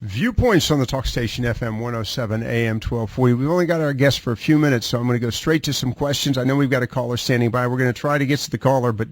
Viewpoints on the talk station FM 107 AM 1240. We've only got our guest for a few minutes, so I'm going to go straight to some questions. I know we've got a caller standing by. We're going to try to get to the caller, but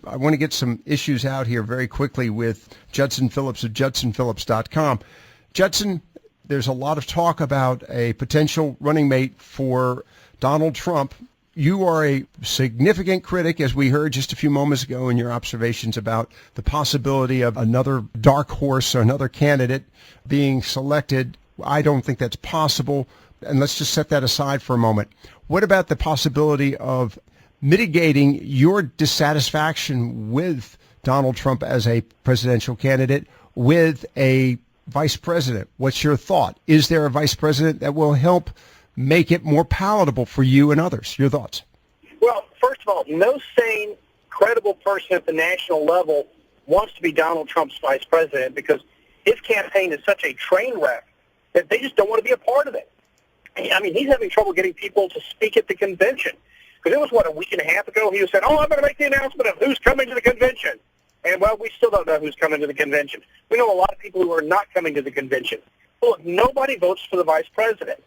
I want to get some issues out here very quickly with Judson Phillips of JudsonPhillips.com. Judson, there's a lot of talk about a potential running mate for Donald Trump. You are a significant critic, as we heard just a few moments ago in your observations about the possibility of another dark horse or another candidate being selected. I don't think that's possible, and let's just set that aside for a moment. What about the possibility of mitigating your dissatisfaction with Donald Trump as a presidential candidate with a vice president? What's your thought? Is there a vice president that will help make it more palatable for you and others? Your thoughts? Well, first of all, no sane, credible person at the national level wants to be Donald Trump's vice president because his campaign is such a train wreck that they just don't want to be a part of it. I mean, he's having trouble getting people to speak at the convention. Because it was, a week and a half ago, he said, I'm going to make the announcement of who's coming to the convention. And, well, we still don't know who's coming to the convention. We know a lot of people who are not coming to the convention. Well, look, nobody votes for the vice president.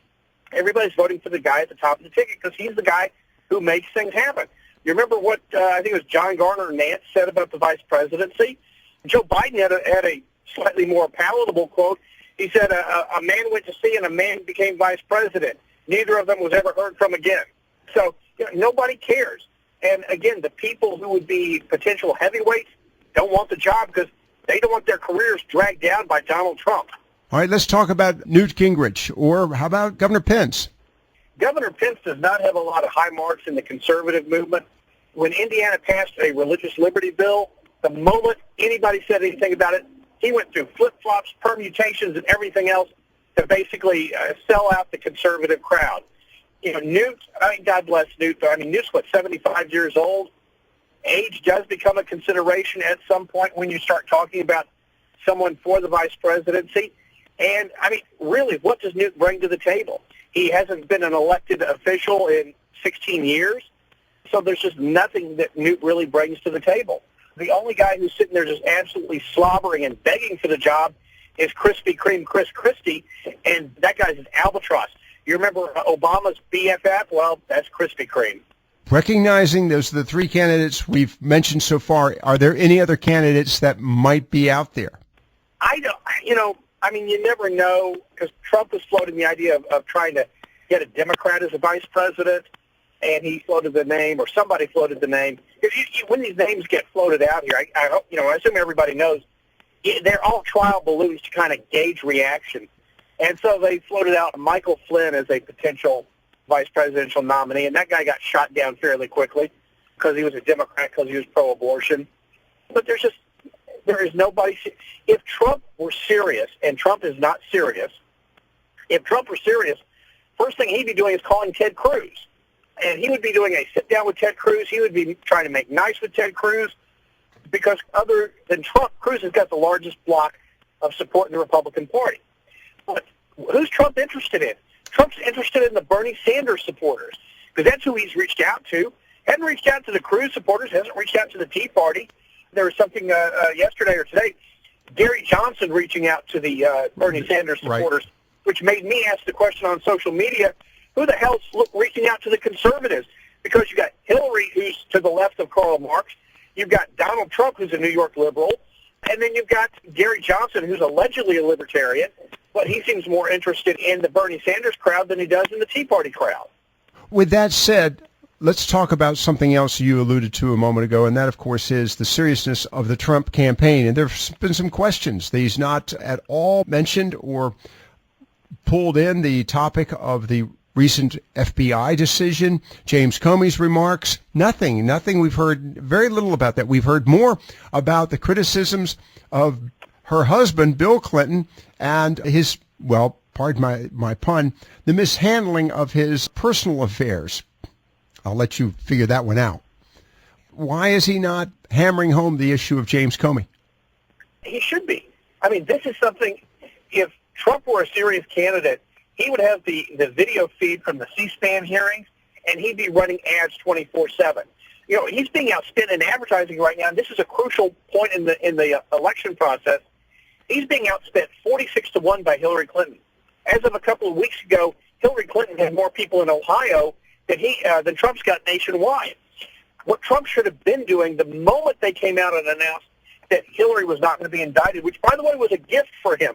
Everybody's voting for the guy at the top of the ticket because he's the guy who makes things happen. You remember what I think it was John Garner Nance said about the vice presidency? Joe Biden had a slightly more palatable quote. He said, a man went to sea and a man became vice president. Neither of them was ever heard from again. So nobody cares. And, again, the people who would be potential heavyweights don't want the job because they don't want their careers dragged down by Donald Trump. All right, let's talk about Newt Gingrich, or how about Governor Pence? Governor Pence does not have a lot of high marks in the conservative movement. When Indiana passed a religious liberty bill, the moment anybody said anything about it, he went through flip-flops, permutations, and everything else to basically sell out the conservative crowd. Newt, God bless Newt, but Newt's, 75 years old? Age does become a consideration at some point when you start talking about someone for the vice presidency. And, really, what does Newt bring to the table? He hasn't been an elected official in 16 years, so there's just nothing that Newt really brings to the table. The only guy who's sitting there just absolutely slobbering and begging for the job is Krispy Kreme Chris Christie, and that guy's an albatross. You remember Obama's BFF? Well, that's Krispy Kreme. Recognizing those are the three candidates we've mentioned so far, are there any other candidates that might be out there? You never know, because Trump was floating the idea of trying to get a Democrat as a vice president, and he floated the name, or somebody floated the name. When these names get floated out here, I hope, I assume everybody knows, they're all trial balloons to kind of gauge reaction. And so they floated out Michael Flynn as a potential vice presidential nominee, and that guy got shot down fairly quickly because he was a Democrat, because he was pro-abortion. But there is nobody. If Trump were serious, and Trump is not serious, if Trump were serious, first thing he'd be doing is calling Ted Cruz. And he would be doing a sit-down with Ted Cruz. He would be trying to make nice with Ted Cruz because other than Trump, Cruz has got the largest block of support in the Republican Party. But who's Trump interested in? Trump's interested in the Bernie Sanders supporters because that's who he's reached out to. Hasn't reached out to the Cruz supporters, hasn't reached out to the Tea Party. There was something yesterday or today, Gary Johnson reaching out to the Bernie Sanders supporters, right, which made me ask the question on social media, who the hell's reaching out to the conservatives? Because you've got Hillary, who's to the left of Karl Marx. You've got Donald Trump, who's a New York liberal. And then you've got Gary Johnson, who's allegedly a libertarian, but he seems more interested in the Bernie Sanders crowd than he does in the Tea Party crowd. With that said, let's talk about something else you alluded to a moment ago, and that, of course, is the seriousness of the Trump campaign. And there have been some questions. He's not at all mentioned or pulled in the topic of the recent FBI decision, James Comey's remarks, nothing. We've heard very little about that. We've heard more about the criticisms of her husband, Bill Clinton, and his, well, pardon my pun, the mishandling of his personal affairs. I'll let you figure that one out. Why is he not hammering home the issue of James Comey? He should be. This is something, if Trump were a serious candidate, he would have the video feed from the C-SPAN hearings, and he'd be running ads 24/7. He's being outspent in advertising right now, and this is a crucial point in the election process. He's being outspent 46-1 by Hillary Clinton. As of a couple of weeks ago, Hillary Clinton had more people in Ohio than Trump's got nationwide. What Trump should have been doing the moment they came out and announced that Hillary was not going to be indicted, which, by the way, was a gift for him.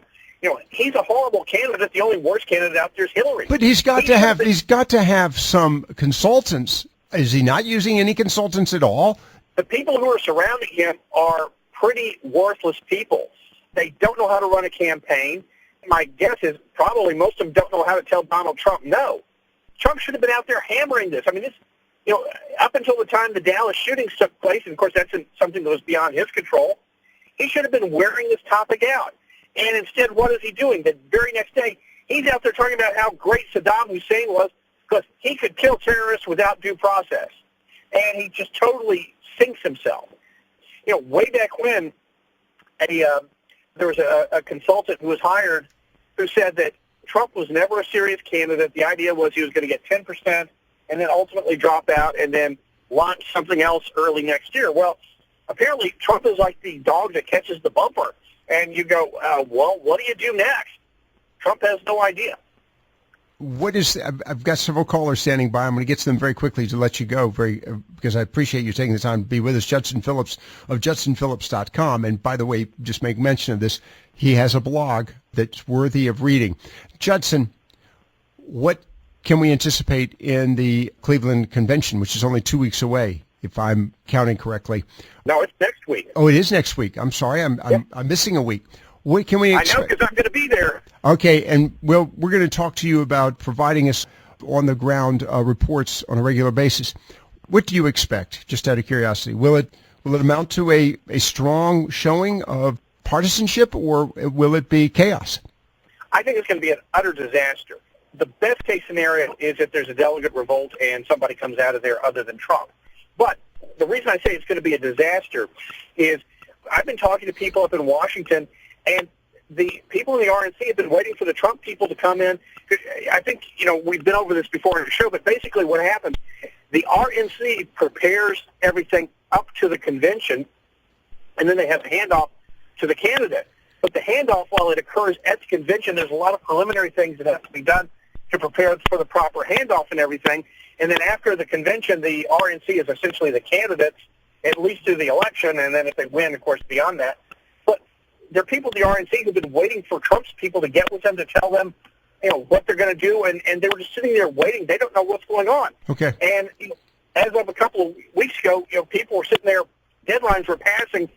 He's a horrible candidate. The only worst candidate out there is Hillary. But he's got to have some consultants. Is he not using any consultants at all? The people who are surrounding him are pretty worthless people. They don't know how to run a campaign. My guess is probably most of them don't know how to tell Donald Trump no. Trump should have been out there hammering this. I mean, up until the time the Dallas shootings took place, and of course that's something that was beyond his control, he should have been wearing this topic out. And instead, what is he doing? The very next day, he's out there talking about how great Saddam Hussein was because he could kill terrorists without due process. And he just totally sinks himself. Way back when, there was a consultant who was hired who said that Trump was never a serious candidate. The idea was he was going to get 10% and then ultimately drop out and then launch something else early next year. Well, apparently Trump is like the dog that catches the bumper. And you go, well, what do you do next? Trump has no idea. I've got several callers standing by. I'm going to get to them very quickly to let you go, because I appreciate you taking the time to be with us. Judson Phillips of JudsonPhillips.com. And by the way, just make mention of this, he has a blog that's worthy of reading. Judson, what can we anticipate in the Cleveland convention, which is only 2 weeks away, if I'm counting correctly? No, it's next week. Oh, it is next week. I'm sorry. I'm missing a week. What can we expect? I know, because I'm going to be there. Okay, and we're going to talk to you about providing us on-the-ground reports on a regular basis. What do you expect, just out of curiosity? Will it amount to a strong showing of partisanship, or will it be chaos? I think it's going to be an utter disaster. The best-case scenario is if there's a delegate revolt and somebody comes out of there other than Trump. But the reason I say it's going to be a disaster is I've been talking to people up in Washington, and the people in the RNC have been waiting for the Trump people to come in. I think, we've been over this before in the show, but basically what happens, the RNC prepares everything up to the convention, and then they have a handoff to the candidate. But the handoff, while it occurs at the convention, there's a lot of preliminary things that have to be done to prepare for the proper handoff and everything. And then after the convention, the RNC is essentially the candidates, at least through the election, and then if they win, of course, beyond that. There are people at the RNC who've been waiting for Trump's people to get with them to tell them, what they're going to do, and they were just sitting there waiting. They don't know what's going on. Okay. And as of a couple of weeks ago, people were sitting there, deadlines were passing,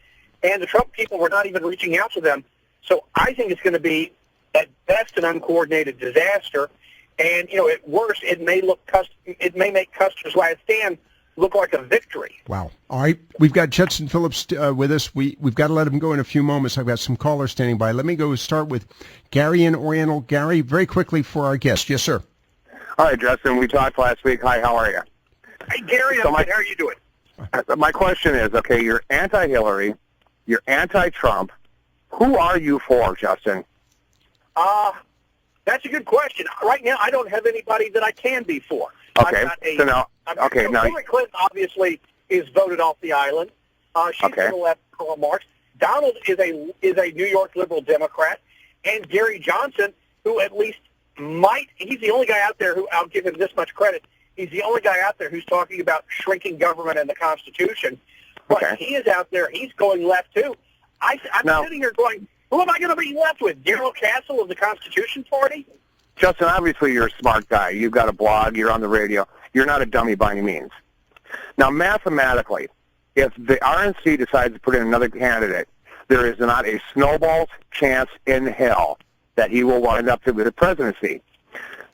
and the Trump people were not even reaching out to them. So I think it's going to be, at best, an uncoordinated disaster. And at worst, it may make Custer's last stand look like a victory. Wow. All right. We've got Judson Phillips with us. We've got to let him go in a few moments. I've got some callers standing by. Let me go start with Gary in Oriental. Gary, very quickly for our guest. Yes, sir. Hi, Justin. We talked last week. Hi, how are you? Hey, Gary. How are you doing? My question is, okay, you're anti-Hillary. You're anti-Trump. Who are you for, Justin? That's a good question. Right now, I don't have anybody that I can be for. Okay. Hillary Clinton obviously is voted off the island. She's to the left of Karl Marx. Donald is a New York liberal Democrat, and Gary Johnson, who at least he's the only guy out there who, I'll give him this much credit, he's the only guy out there who's talking about shrinking government and the Constitution. But he is out there, he's going left too. I'm sitting here going, who am I going to be left with? Darrell Castle of the Constitution Party? Justin, obviously you're a smart guy. You've got a blog. You're on the radio. You're not a dummy by any means. Now, mathematically, if the RNC decides to put in another candidate, there is not a snowball's chance in hell that he will wind up with the presidency.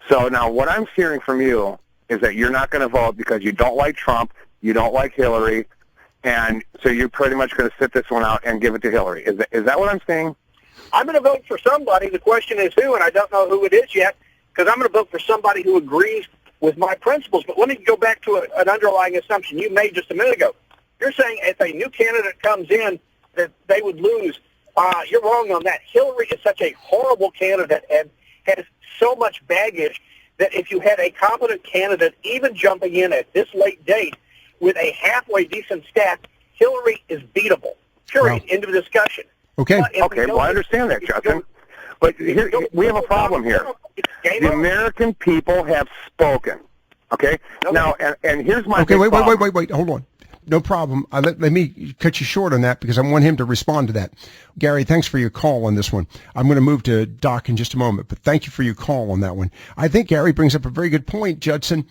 So now what I'm hearing from you is that you're not going to vote because you don't like Trump, you don't like Hillary, and so you're pretty much going to sit this one out and give it to Hillary. Is that what I'm saying? I'm going to vote for somebody. The question is who, and I don't know who it is yet, because I'm going to vote for somebody who agrees with my principles. But let me go back to an underlying assumption you made just a minute ago. You're saying if a new candidate comes in that they would lose. You're wrong on that. Hillary is such a horrible candidate and has so much baggage that if you had a competent candidate even jumping in at this late date with a halfway decent staff, Hillary is beatable. Period. Wow. End of discussion. Okay. Okay, well, I understand that, Judson. But here, we have a problem here. The American people have spoken. Okay? Now, and here's my Okay, big problem. wait. Hold on. No problem. Let me cut you short on that because I want him to respond to that. Gary, thanks for your call on this one. I'm going to move to Doc in just a moment, but thank you for your call on that one. I think Gary brings up a very good point, Judson.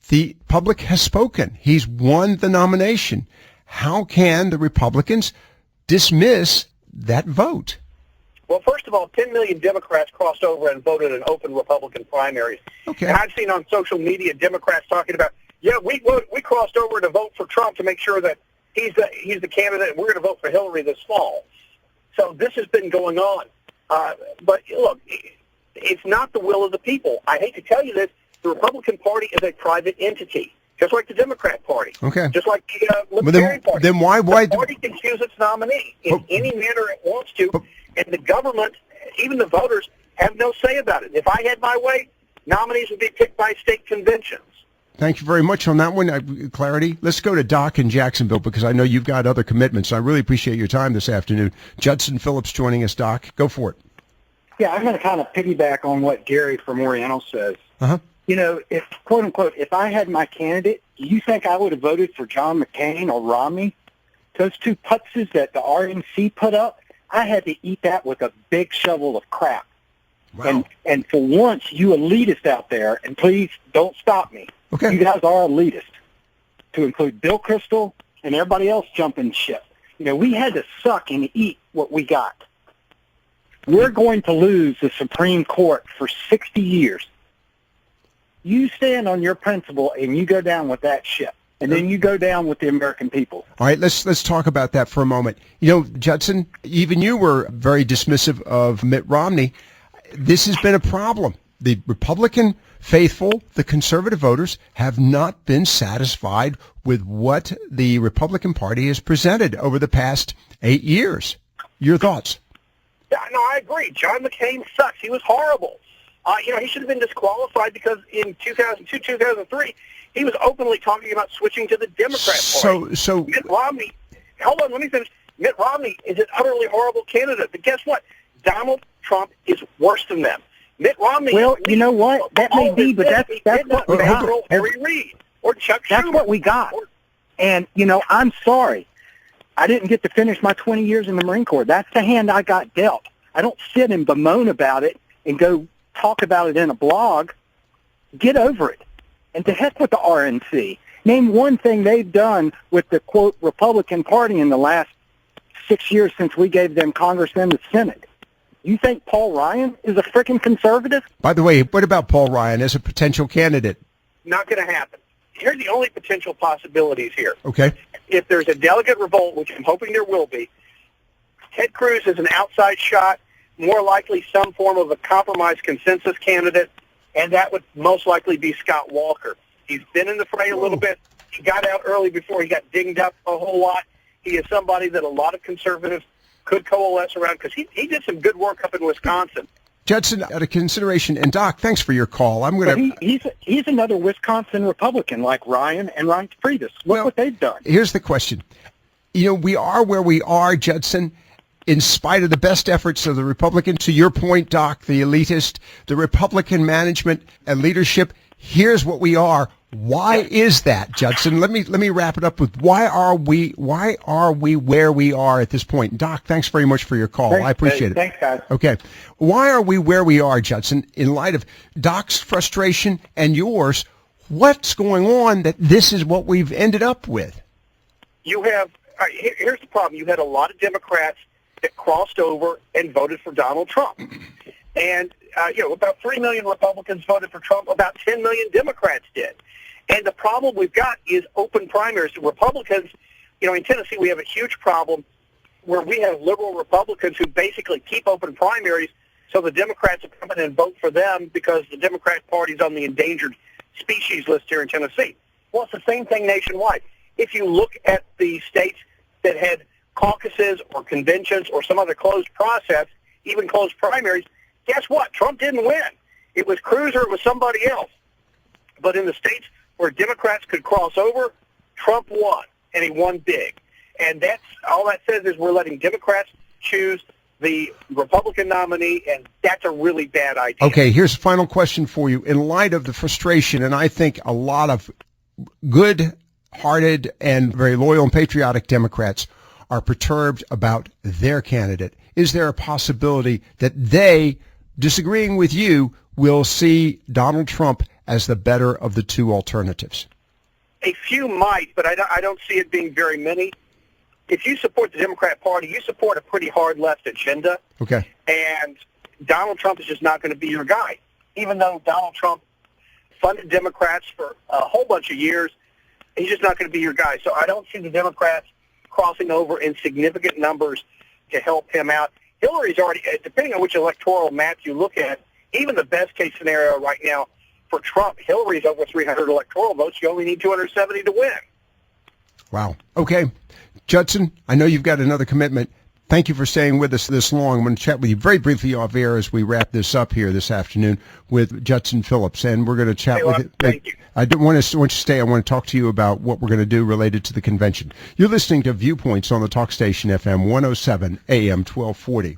The public has spoken. He's won the nomination. How can the Republicans dismiss that vote? Well, first of all, 10 million Democrats crossed over and voted in open Republican primaries. Okay. And I've seen on social media Democrats talking about, yeah, we crossed over to vote for Trump to make sure that he's the candidate, and we're going to vote for Hillary this fall. So this has been going on. But look, it's not the will of the people. I hate to tell you this, the Republican Party is a private entity, just like the Democrat Party. Okay. Just like the Libertarian Party. Then why? The party can choose its nominee in any manner it wants to, and the government, even the voters, have no say about it. If I had my way, nominees would be picked by state conventions. Thank you very much on that one. Clarity. Let's go to Doc in Jacksonville because I know you've got other commitments. I really appreciate your time this afternoon. Judson Phillips joining us, Doc. Go for it. Yeah, I'm going to kind of piggyback on what Gary from Oriental says. Uh-huh. You know, if, quote unquote, if I had my candidate, do you think I would have voted for John McCain or Romney? Those two putzes that the RNC put up, I had to eat that with a big shovel of crap. Wow. And for once, you elitists out there, and please don't stop me. Okay. You guys are elitist, to include Bill Kristol and everybody else jumping ship. You know, we had to suck and eat what we got. We're going to lose the Supreme Court for 60 years. You stand on your principle and you go down with that ship. And then you go down with the American people. All right, let's talk about that for a moment. You know, Judson, even you were very dismissive of Mitt Romney. This has been a problem. The Republican faithful, the conservative voters, have not been satisfied with what the Republican Party has presented over the past 8 years. Your thoughts? Yeah, no, I agree. John McCain sucks. He was horrible. He should have been disqualified because in 2002, 2003, he was openly talking about switching to the Democrat Party. So Mitt Romney, hold on, let me finish. Mitt Romney is an utterly horrible candidate. But guess what? Donald Trump is worse than them. Mitt Romney. Well, you know what? That may be, but that's what we got. Harry Reid or Chuck Schumer. That's what we got. And, you know, I'm sorry. I didn't get to finish my 20 years in the Marine Corps. That's the hand I got dealt. I don't sit and bemoan about it and go talk about it in a blog. Get over it. And to heck with the RNC. Name one thing they've done with the, quote, Republican Party in the last 6 years since we gave them Congress and the Senate. You think Paul Ryan is a freaking conservative? By the way, what about Paul Ryan as a potential candidate? Not going to happen. Here's the only potential possibilities here. Okay. If there's a delegate revolt, which I'm hoping there will be, Ted Cruz is an outside shot, more likely some form of a compromise consensus candidate, and that would most likely be Scott Walker. He's been in the fray a little bit. He got out early before he got dinged up a whole lot. He is somebody that a lot of conservatives could coalesce around because he did some good work up in Wisconsin. Judson, out of consideration, and Doc, thanks for your call. I'm going to. He's another Wisconsin Republican like Ryan and Reince Priebus. Look what they've done. Here's the question. You know, we are where we are, Judson, in spite of the best efforts of the Republicans. To your point, Doc, the elitist, the Republican management and leadership. Here's what we are. Why is that, Judson? Let me wrap it up with why are we where we are at this point? Doc, thanks very much for your call. Thanks, I appreciate it. Thanks, guys. Okay. Why are we where we are, Judson, in light of Doc's frustration and yours? What's going on that this is what we've ended up with? You have here's the problem. You had a lot of Democrats that crossed over and voted for Donald Trump. And about 3 million Republicans voted for Trump. About 10 million Democrats did. And the problem we've got is open primaries. The Republicans, in Tennessee, we have a huge problem where we have liberal Republicans who basically keep open primaries so the Democrats are coming and vote for them because the Democrat Party's on the endangered species list here in Tennessee. Well, it's the same thing nationwide. If you look at the states that had caucuses or conventions or some other closed process, even closed primaries, guess what? Trump didn't win. It was Cruz or it was somebody else. But in the states where Democrats could cross over, Trump won, and he won big. And that's all that says is we're letting Democrats choose the Republican nominee, and that's a really bad idea. Okay, here's a final question for you. In light of the frustration, and I think a lot of good-hearted and very loyal and patriotic Democrats are perturbed about their candidate, is there a possibility that they, disagreeing with you, will see Donald Trump as the better of the two alternatives? A few might, but I don't see it being very many. If you support the Democrat Party, you support a pretty hard left agenda. Okay. And Donald Trump is just not going to be your guy. Even though Donald Trump funded Democrats for a whole bunch of years, he's just not going to be your guy. So I don't see the Democrats crossing over in significant numbers to help him out. Hillary's already, depending on which electoral map you look at, even the best case scenario right now for Trump, Hillary's over 300 electoral votes. You only need 270 to win. Wow. Okay. Judson, I know you've got another commitment. Thank you for staying with us this long. I'm going to chat with you very briefly off air as we wrap this up here this afternoon with Judson Phillips, and we're going to chat with you. Thank you. I don't want to stay. I want to talk to you about what we're going to do related to the convention. You're listening to Viewpoints on the talk station FM 107 AM 1240.